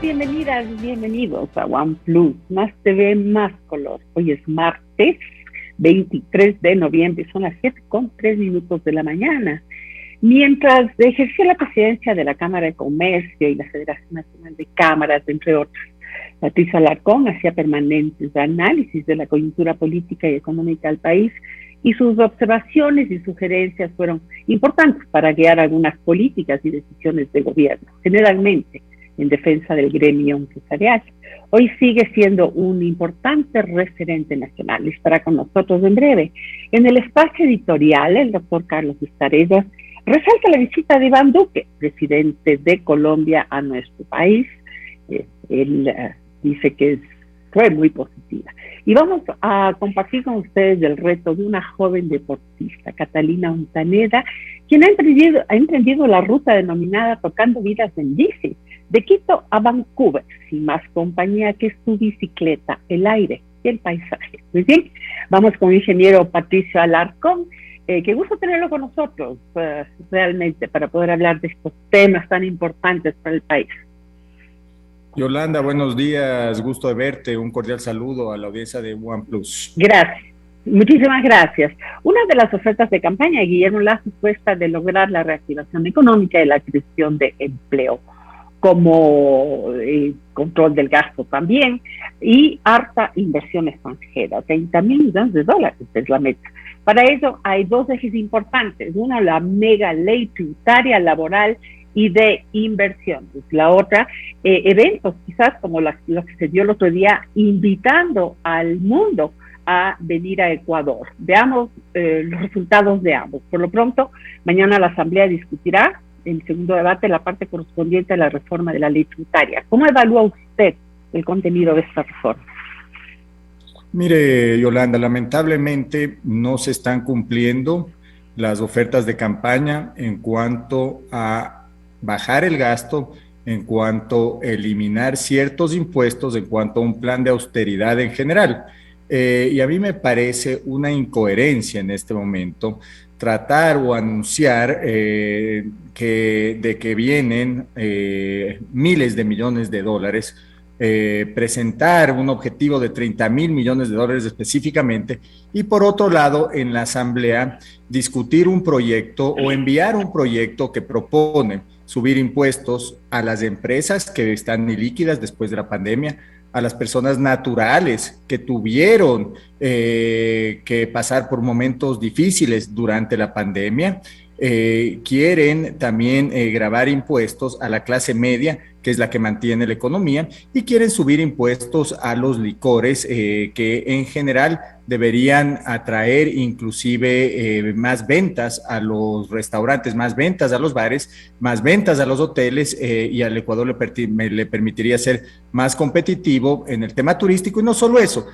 bienvenidas, bienvenidos a OnePlus, más TV, más color. Hoy es martes 23 de noviembre, son las 7:03 de la mañana. Mientras ejercía la presidencia de la Cámara de Comercio y la Federación Nacional de Cámaras, entre otros, Patricia Alarcón hacía permanentes análisis de la coyuntura política y económica del país, y sus observaciones y sugerencias fueron importantes para guiar algunas políticas y decisiones de gobierno, generalmente en defensa del gremio empresarial. Hoy sigue siendo un importante referente nacional. Estará con nosotros en breve. En el espacio editorial, el doctor Carlos Estarellas resalta la visita de Iván Duque, presidente de Colombia, a nuestro país. Él dice que fue muy positiva. Y vamos a compartir con ustedes el reto de una joven deportista, Catalina Montaneda, quien ha emprendido la ruta denominada Tocando Vidas en Bici, de Quito a Vancouver, sin más compañía que su bicicleta, el aire y el paisaje. Muy bien, vamos con el ingeniero Patricio Alarcón. Qué gusto tenerlo con nosotros, realmente, para poder hablar de estos temas tan importantes para el país. Yolanda, buenos días, gusto de verte, un cordial saludo a la audiencia de OnePlus. Gracias, muchísimas gracias. Una de las ofertas de campaña de Guillermo Lazo fue esta de lograr la reactivación económica y la creación de empleo, como control del gasto también, y harta inversión extranjera, 30 mil millones de dólares es la meta. Para ello hay dos ejes importantes, una la mega ley tributaria, laboral y de inversiones. La otra, eventos quizás como lo que se dio el otro día, invitando al mundo a venir a Ecuador. Veamos los resultados de ambos. Por lo pronto, mañana la Asamblea discutirá el segundo debate, la parte correspondiente a la reforma de la ley tributaria. ¿Cómo evalúa usted el contenido de esta reforma? Mire, Yolanda, lamentablemente no se están cumpliendo las ofertas de campaña en cuanto a bajar el gasto, en cuanto a eliminar ciertos impuestos, en cuanto a un plan de austeridad en general. Y a mí me parece una incoherencia en este momento tratar o anunciar de que vienen miles de millones de dólares, presentar un objetivo de 30 mil millones de dólares específicamente, y por otro lado en la Asamblea discutir un proyecto o enviar un proyecto que propone subir impuestos a las empresas que están ilíquidas después de la pandemia, a las personas naturales que tuvieron que pasar por momentos difíciles durante la pandemia. Quieren también gravar impuestos a la clase media, que es la que mantiene la economía, y quieren subir impuestos a los licores, que en general deberían atraer inclusive más ventas a los restaurantes, más ventas a los bares, más ventas a los hoteles, y al Ecuador le permitiría ser más competitivo en el tema turístico. Y no solo eso,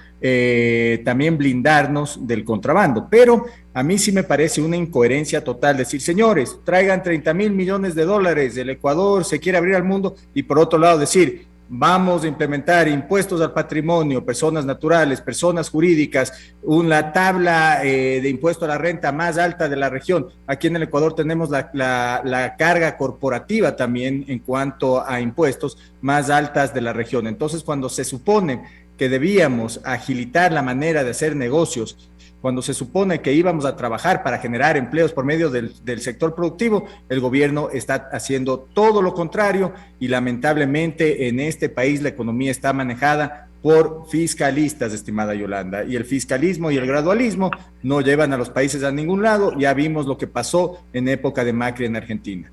también blindarnos del contrabando. Pero a mí sí me parece una incoherencia total decir, señores, traigan 30 mil millones de dólares, el Ecuador se quiere abrir al mundo, y por otro lado decir, vamos a implementar impuestos al patrimonio, personas naturales, personas jurídicas, una tabla de impuesto a la renta más alta de la región. Aquí en el Ecuador tenemos la carga corporativa también en cuanto a impuestos más altas de la región. Entonces, cuando se supone que debíamos agilitar la manera de hacer negocios, cuando se supone que íbamos a trabajar para generar empleos por medio del sector productivo, el gobierno está haciendo todo lo contrario, y lamentablemente en este país la economía está manejada por fiscalistas, estimada Yolanda, y el fiscalismo y el gradualismo no llevan a los países a ningún lado. Ya vimos lo que pasó en época de Macri en Argentina.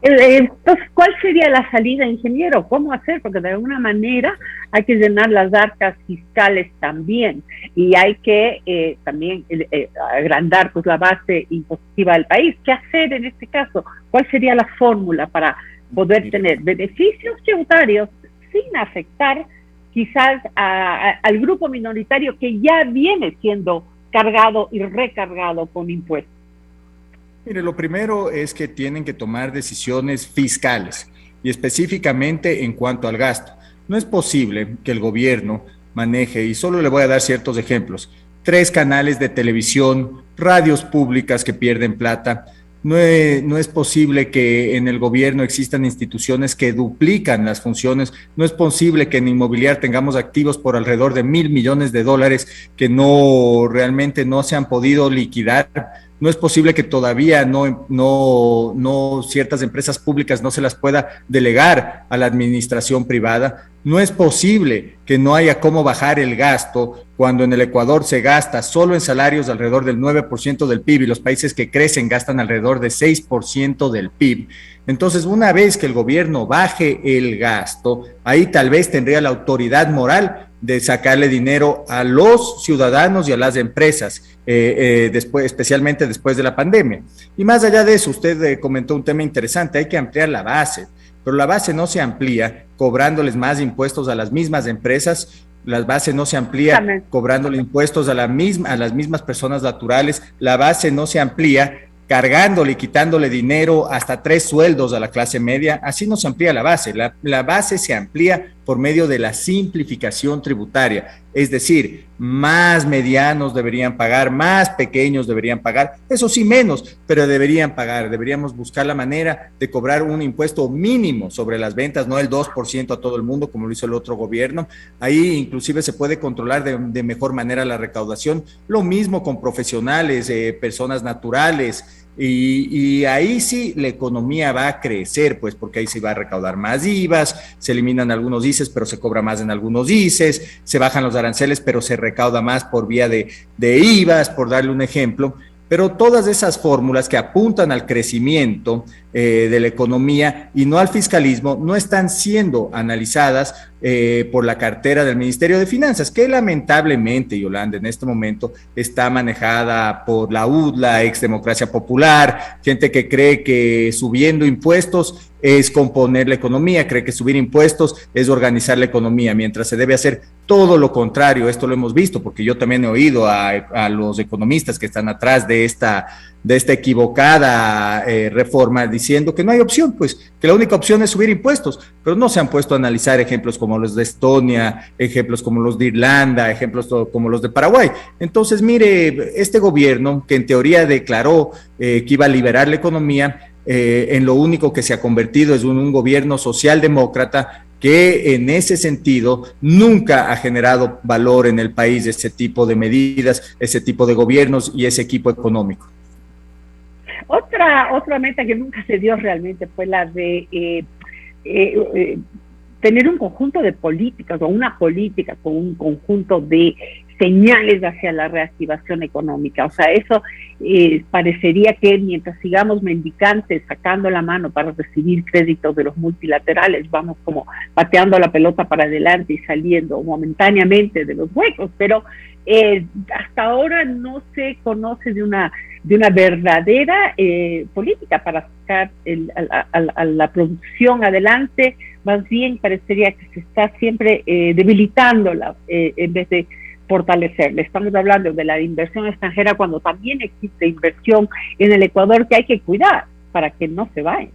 Entonces, ¿cuál sería la salida, ingeniero? ¿Cómo hacer? Porque de alguna manera hay que llenar las arcas fiscales también, y hay que también agrandar pues, la base impositiva del país. ¿Qué hacer en este caso? ¿Cuál sería la fórmula para poder tener beneficios tributarios sin afectar quizás al grupo minoritario que ya viene siendo cargado y recargado con impuestos? Mire, lo primero es que tienen que tomar decisiones fiscales, y específicamente en cuanto al gasto. No es posible que el gobierno maneje, y solo le voy a dar ciertos ejemplos, 3 canales de televisión, radios públicas que pierden plata, No es posible que en el gobierno existan instituciones que duplican las funciones. No es posible que en Inmobiliar tengamos activos por alrededor de $1,000 millones que realmente no se han podido liquidar. No es posible que todavía no ciertas empresas públicas no se las pueda delegar a la administración privada. No es posible que no haya cómo bajar el gasto cuando en el Ecuador se gasta solo en salarios alrededor del 9% del PIB y los países que crecen gastan alrededor de 6% del PIB. Entonces, una vez que el gobierno baje el gasto, ahí tal vez tendría la autoridad moral de sacarle dinero a los ciudadanos y a las empresas, después, especialmente después de la pandemia. Y más allá de eso, usted comentó un tema interesante, hay que ampliar la base, pero la base no se amplía cobrándoles más impuestos a las mismas empresas. La base no se amplía cobrándole impuestos a las mismas personas naturales. La base no se amplía cargándole y quitándole dinero hasta 3 sueldos a la clase media. Así no se amplía la base. La base se amplía por medio de la simplificación tributaria. Es decir, más medianos deberían pagar, más pequeños deberían pagar, eso sí menos, pero deberían pagar. Deberíamos buscar la manera de cobrar un impuesto mínimo sobre las ventas, no el 2% a todo el mundo como lo hizo el otro gobierno. Ahí inclusive se puede controlar de mejor manera la recaudación. Lo mismo con profesionales, personas naturales. Y ahí sí la economía va a crecer, pues porque ahí se va a recaudar más IVAs, se eliminan algunos ICES, pero se cobra más en algunos ICES, se bajan los aranceles, pero se recauda más por vía de IVAs, por darle un ejemplo. Pero todas esas fórmulas que apuntan al crecimiento de la economía y no al fiscalismo no están siendo analizadas por la cartera del Ministerio de Finanzas, que lamentablemente, Yolanda, en este momento está manejada por la UDLA, ex Democracia Popular, gente que cree que subiendo impuestos es componer la economía, cree que subir impuestos es organizar la economía, mientras se debe hacer todo lo contrario. Esto lo hemos visto, porque yo también he oído a los economistas que están atrás de esta equivocada reforma diciendo que no hay opción, pues que la única opción es subir impuestos, pero no se han puesto a analizar ejemplos como los de Estonia, ejemplos como los de Irlanda, ejemplos como los de Paraguay. Entonces, mire, este gobierno que en teoría declaró que iba a liberar la economía, en lo único que se ha convertido es un gobierno socialdemócrata que en ese sentido nunca ha generado valor en el país ese tipo de medidas, ese tipo de gobiernos y ese equipo económico. Otra meta que nunca se dio realmente fue la de tener un conjunto de políticas o una política con un conjunto de señales hacia la reactivación económica. O sea, eso parecería que mientras sigamos mendicantes, sacando la mano para recibir créditos de los multilaterales, vamos como pateando la pelota para adelante y saliendo momentáneamente de los huecos, pero hasta ahora no se conoce de una verdadera política para sacar a la producción adelante. Más bien parecería que se está siempre debilitándola en vez de fortalecerla. Estamos hablando de la inversión extranjera cuando también existe inversión en el Ecuador que hay que cuidar para que no se vaya.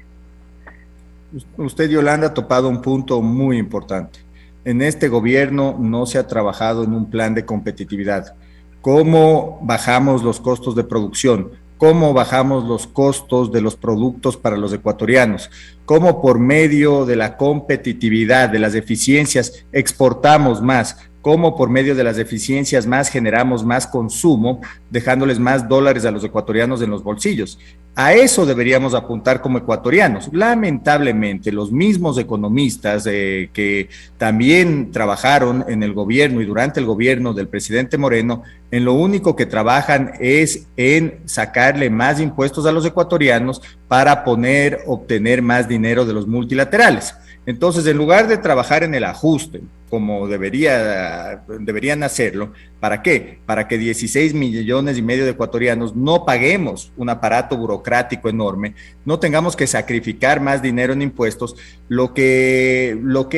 Usted, Yolanda, ha topado un punto muy importante. En este gobierno no se ha trabajado en un plan de competitividad. ¿Cómo bajamos los costos de producción? ¿Cómo bajamos los costos de los productos para los ecuatorianos? ¿Cómo por medio de la competitividad, de las eficiencias, exportamos más? ¿Cómo por medio de las eficiencias más generamos más consumo, dejándoles más dólares a los ecuatorianos en los bolsillos? A eso deberíamos apuntar como ecuatorianos. Lamentablemente, los mismos economistas que también trabajaron en el gobierno y durante el gobierno del presidente Moreno, en lo único que trabajan es en sacarle más impuestos a los ecuatorianos para obtener más dinero de los multilaterales. Entonces, en lugar de trabajar en el ajuste, como deberían hacerlo, ¿para qué? Para que 16,5 millones de ecuatorianos no paguemos un aparato burocrático enorme, no tengamos que sacrificar más dinero en impuestos. Lo que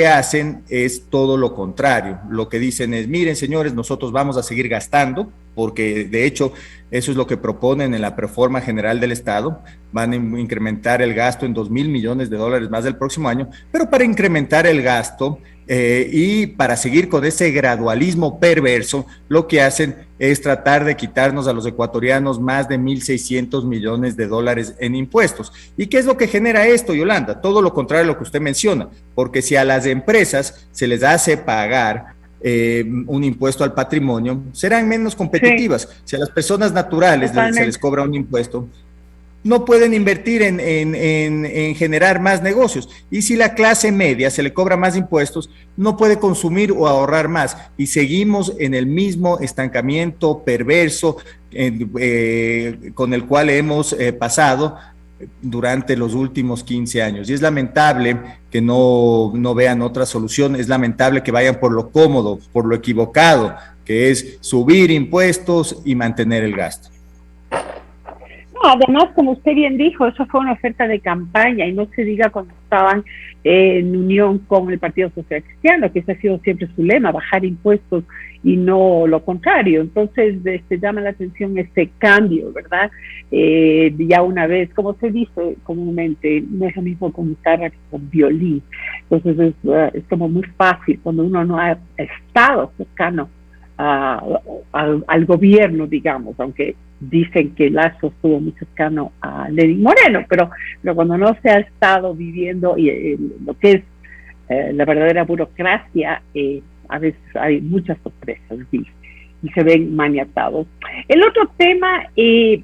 hacen es todo lo contrario. Lo que dicen es, miren señores, nosotros vamos a seguir gastando, porque de hecho eso es lo que proponen en la Reforma General del Estado. Van a incrementar el gasto en 2,000 millones de dólares más del próximo año, pero para incrementar el gasto y para seguir con ese gradualismo perverso, lo que hacen es tratar de quitarnos a los ecuatorianos más de 1,600 millones de dólares en impuestos. ¿Y qué es lo que genera esto, Yolanda? Todo lo contrario a lo que usted menciona, porque si a las empresas se les hace pagar un impuesto al patrimonio, serán menos competitivas. Sí. Si a las personas naturales se les cobra un impuesto, no pueden invertir en generar más negocios. Y si la clase media se le cobra más impuestos, no puede consumir o ahorrar más. Y seguimos en el mismo estancamiento perverso con el cual hemos pasado durante los últimos 15 años. Y es lamentable que no vean otra solución, es lamentable que vayan por lo cómodo, por lo equivocado, que es subir impuestos y mantener el gasto. Además, como usted bien dijo, eso fue una oferta de campaña, y no se diga cuando estaban en unión con el Partido Social Cristiano, que ese ha sido siempre su lema, bajar impuestos y no lo contrario. Entonces, llama la atención este cambio, ¿verdad? Ya una vez, como se dice comúnmente, no es lo mismo con guitarra que con violín. Entonces, es como muy fácil cuando uno no ha estado cercano al gobierno, digamos, aunque dicen que Lazo estuvo muy cercano a Lenín Moreno, pero cuando no se ha estado viviendo lo que es la verdadera burocracia, a veces hay muchas sorpresas y se ven maniatados. El otro tema es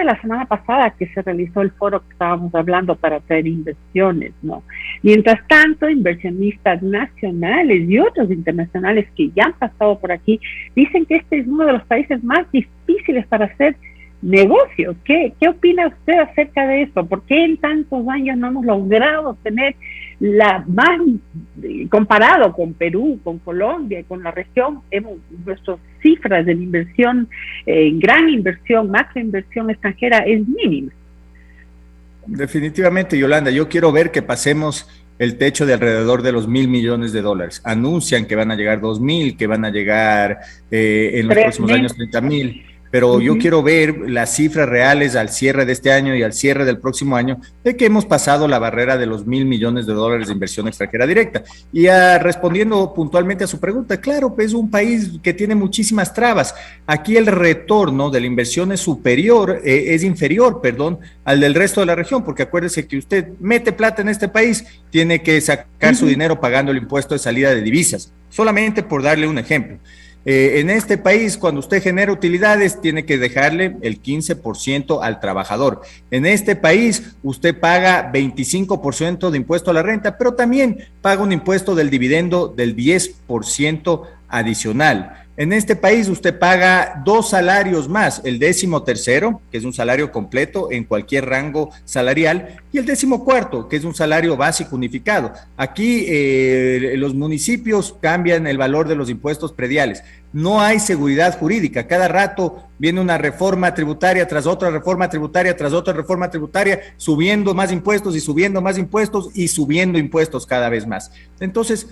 la semana pasada que se realizó el foro que estábamos hablando para atraer inversiones, ¿no? Mientras tanto, inversionistas nacionales y otros internacionales que ya han pasado por aquí dicen que este es uno de los países más difíciles para hacer negocios. ¿Qué opina usted acerca de eso? ¿Por qué en tantos años no hemos logrado tener comparado con Perú, con Colombia, con la región, nuestras cifras de inversión, gran inversión, macroinversión extranjera es mínima? Definitivamente, Yolanda, yo quiero ver que pasemos el techo de alrededor de los 1,000 millones de dólares. Anuncian que van a llegar 2,000, que van a llegar en los próximos años 30,000. Pero yo quiero ver las cifras reales al cierre de este año y al cierre del próximo año de que hemos pasado la barrera de los 1,000 millones de dólares de inversión extranjera directa. Y respondiendo puntualmente a su pregunta, claro, pues es un país que tiene muchísimas trabas. Aquí el retorno de la inversión es inferior al del resto de la región, porque acuérdese que usted mete plata en este país, tiene que sacar su dinero pagando el impuesto de salida de divisas, solamente por darle un ejemplo. En este país, cuando usted genera utilidades, tiene que dejarle el 15% al trabajador. En este país, usted paga 25% de impuesto a la renta, pero también paga un impuesto del dividendo del 10% adicional. En este país usted paga 2 salarios más, el 13º, que es un salario completo en cualquier rango salarial, y el 14º, que es un salario básico unificado. Aquí los municipios cambian el valor de los impuestos prediales. No hay seguridad jurídica. Cada rato viene una reforma tributaria tras otra reforma tributaria, tras otra reforma tributaria, subiendo más impuestos y subiendo más impuestos y subiendo impuestos cada vez más. Entonces,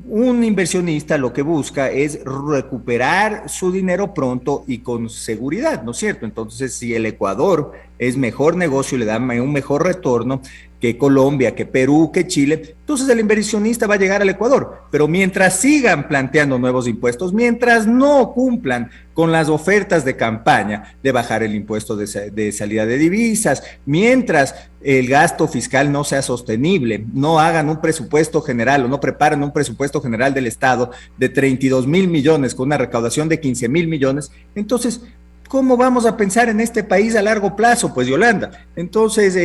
un inversionista lo que busca es recuperar su dinero pronto y con seguridad, ¿no es cierto? Entonces, si el Ecuador es mejor negocio y le da un mejor retorno que Colombia, que Perú, que Chile, entonces el inversionista va a llegar al Ecuador. Pero mientras sigan planteando nuevos impuestos, mientras no cumplan con las ofertas de campaña de bajar el impuesto de salida de divisas, mientras el gasto fiscal no sea sostenible, no hagan un presupuesto general o no preparan un presupuesto general del Estado de 32,000 millones con una recaudación de 15,000 millones, entonces ¿cómo vamos a pensar en este país a largo plazo? Pues, Yolanda, entonces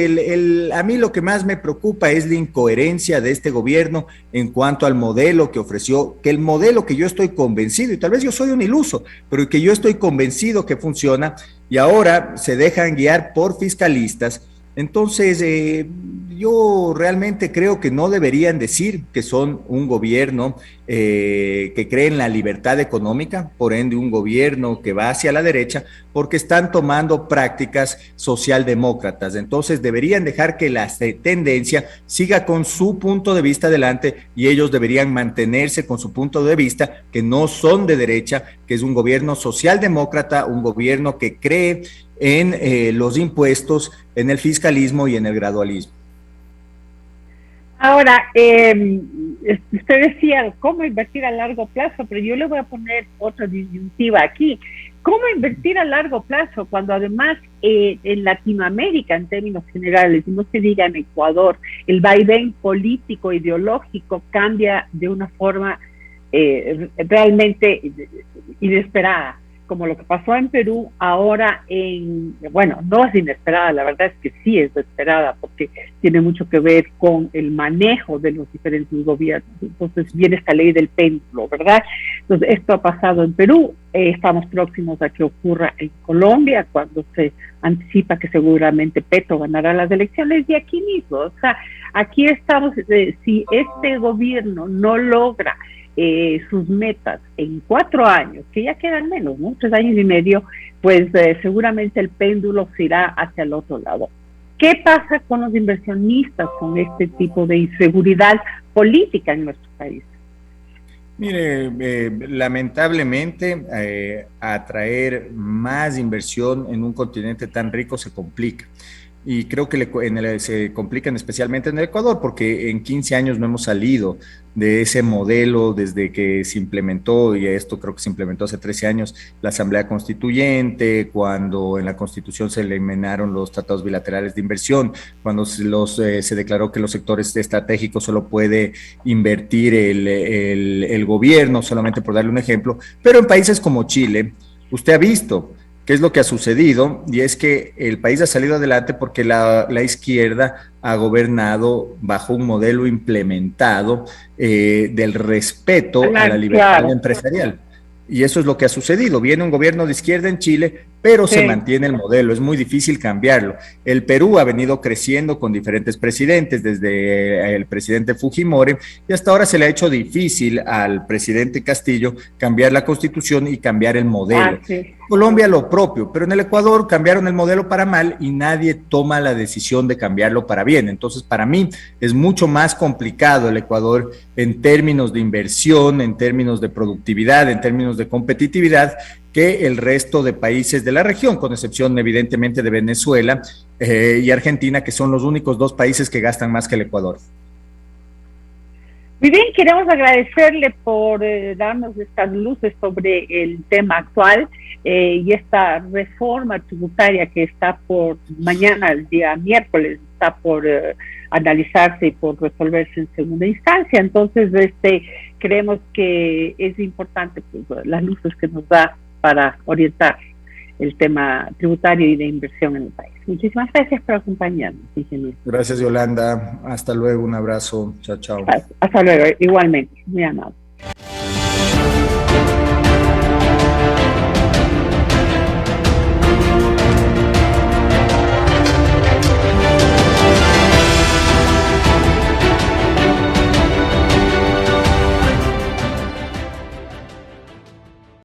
a mí lo que más me preocupa es la incoherencia de este gobierno en cuanto al modelo que ofreció, que el modelo que yo estoy convencido, y tal vez yo soy un iluso, pero que yo estoy convencido que funciona, y ahora se dejan guiar por fiscalistas. Entonces, yo realmente creo que no deberían decir que son un gobierno que cree en la libertad económica, por ende un gobierno que va hacia la derecha, porque están tomando prácticas socialdemócratas. Entonces, deberían dejar que la tendencia siga con su punto de vista adelante y ellos deberían mantenerse con su punto de vista, que no son de derecha, que es un gobierno socialdemócrata, un gobierno que cree en los impuestos, en el fiscalismo y en el gradualismo. Ahora, usted decía cómo invertir a largo plazo, pero yo le voy a poner otra disyuntiva aquí. ¿Cómo invertir a largo plazo cuando además en Latinoamérica, en términos generales, y no se diga en Ecuador, el vaivén político, ideológico cambia de una forma realmente inesperada? Como lo que pasó en Perú ahora bueno, no es inesperada, la verdad es que sí es esperada, porque tiene mucho que ver con el manejo de los diferentes gobiernos. Entonces viene esta ley del péndulo, ¿verdad? Entonces esto ha pasado en Perú, estamos próximos a que ocurra en Colombia, cuando se anticipa que seguramente Petro ganará las elecciones, y aquí mismo, o sea, aquí estamos, si este gobierno no logra sus metas en 4 años, que ya quedan menos, ¿no? 3 años y medio, pues seguramente el péndulo se irá hacia el otro lado. ¿Qué pasa con los inversionistas con este tipo de inseguridad política en nuestro país? Mire, lamentablemente atraer más inversión en un continente tan rico se complica. Y creo que se complican especialmente en el Ecuador, porque en 15 años no hemos salido de ese modelo desde que se implementó, y esto creo que se implementó hace 13 años, la Asamblea Constituyente, cuando en la Constitución se eliminaron los tratados bilaterales de inversión, cuando se declaró que los sectores estratégicos solo puede invertir el gobierno, solamente por darle un ejemplo. Pero en países como Chile, usted ha visto qué es lo que ha sucedido, y es que el país ha salido adelante porque la izquierda ha gobernado bajo un modelo implementado del respeto a la libertad empresarial. Y eso es lo que ha sucedido. Viene un gobierno de izquierda en Chile, pero se mantiene el modelo, es muy difícil cambiarlo. El Perú ha venido creciendo con diferentes presidentes, desde el presidente Fujimori, y hasta ahora se le ha hecho difícil al presidente Castillo cambiar la constitución y cambiar el modelo. Colombia lo propio, pero en el Ecuador cambiaron el modelo para mal y nadie toma la decisión de cambiarlo para bien. Entonces, para mí es mucho más complicado el Ecuador en términos de inversión, en términos de productividad, en términos de competitividad, que el resto de países de la región, con excepción evidentemente de Venezuela y Argentina, que son los únicos 2 países que gastan más que el Ecuador. Muy bien, queremos agradecerle por darnos estas luces sobre el tema actual y esta reforma tributaria que está por mañana, el día miércoles, está por analizarse y por resolverse en segunda instancia. Entonces, creemos que es importante pues, las luces que nos da para orientar el tema tributario y de inversión en el país. Muchísimas gracias por acompañarnos, ingeniero. Gracias, Yolanda. Hasta luego, un abrazo. Chao, chao. Hasta luego, igualmente. Muy amable.